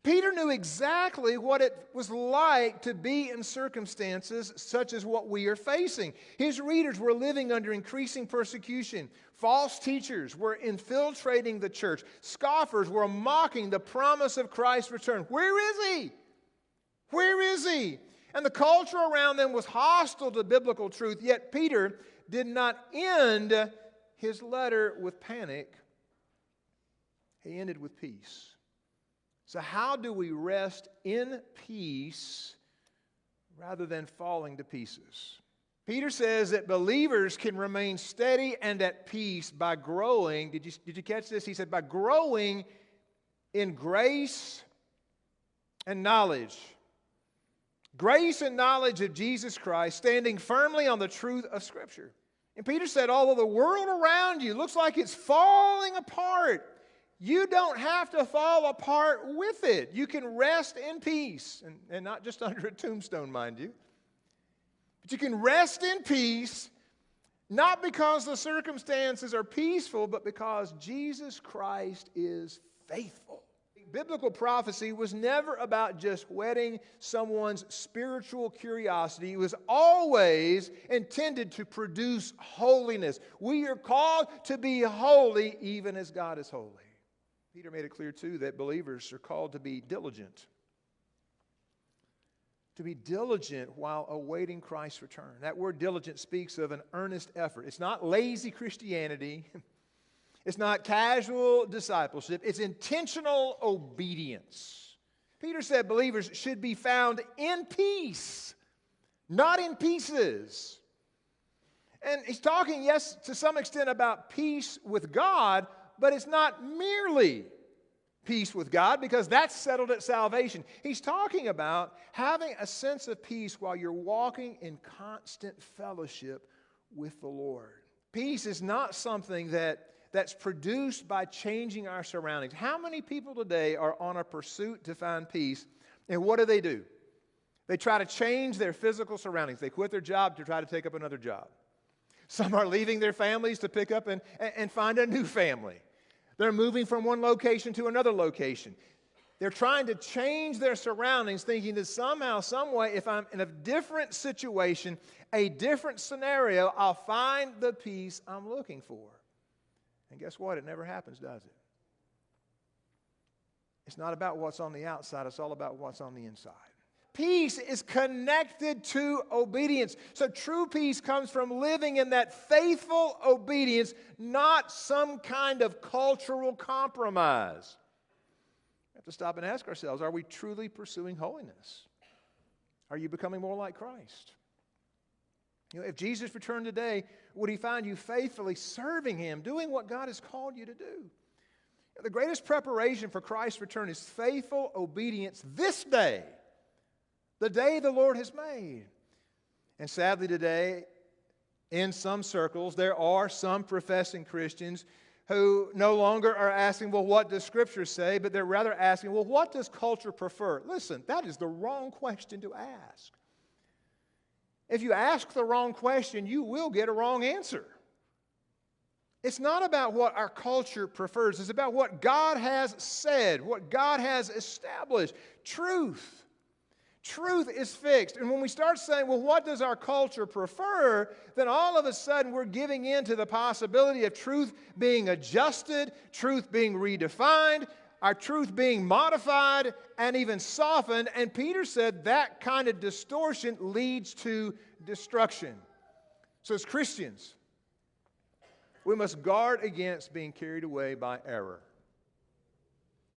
Peter knew exactly what it was like to be in circumstances such as what we are facing. His readers were living under increasing persecution. False teachers were infiltrating the church. Scoffers were mocking the promise of Christ's return. Where is he? Where is he? And the culture around them was hostile to biblical truth, yet Peter did not end his letter with panic. He ended with peace. So how do we rest in peace rather than falling to pieces? Peter says that believers can remain steady and at peace by growing. Did you catch this? He said by growing in grace and knowledge. Grace and knowledge of Jesus Christ, standing firmly on the truth of Scripture. And Peter said, although the world around you looks like it's falling apart, you don't have to fall apart with it. You can rest in peace, and not just under a tombstone, mind you. But you can rest in peace, not because the circumstances are peaceful, but because Jesus Christ is faithful. Biblical prophecy was never about just whetting someone's spiritual curiosity. It was always intended to produce holiness. We are called to be holy even as God is holy. Peter made it clear, too, that believers are called to be diligent. To be diligent while awaiting Christ's return. That word diligent speaks of an earnest effort. It's not lazy Christianity. It's not casual discipleship. It's intentional obedience. Peter said believers should be found in peace, not in pieces. And he's talking, yes, to some extent about peace with God, but it's not merely peace with God because that's settled at salvation. He's talking about having a sense of peace while you're walking in constant fellowship with the Lord. Peace is not something that's produced by changing our surroundings. How many people today are on a pursuit to find peace, and what do? They try to change their physical surroundings. They quit their job to try to take up another job. Some are leaving their families to pick up and find a new family. They're moving from one location to another location. They're trying to change their surroundings, thinking that somehow, some way, if I'm in a different situation, a different scenario, I'll find the peace I'm looking for. And guess what? It never happens, does it? It's not about what's on the outside. It's all about what's on the inside. Peace is connected to obedience. So true peace comes from living in that faithful obedience, not some kind of cultural compromise. We have to stop and ask ourselves, are we truly pursuing holiness? Are you becoming more like Christ? You know, if Jesus returned today, would he find you faithfully serving him, doing what God has called you to do? The greatest preparation for Christ's return is faithful obedience this day. The day the Lord has made. And sadly today, in some circles, there are some professing Christians who no longer are asking, well, what does Scripture say? But they're rather asking, well, what does culture prefer? Listen, that is the wrong question to ask. If you ask the wrong question, you will get a wrong answer. It's not about what our culture prefers. It's about what God has said, what God has established. Truth. Truth is fixed. And when we start saying, well, what does our culture prefer? Then all of a sudden we're giving in to the possibility of truth being adjusted, truth being redefined, our truth being modified and even softened. And Peter said that kind of distortion leads to destruction. So as Christians, we must guard against being carried away by error.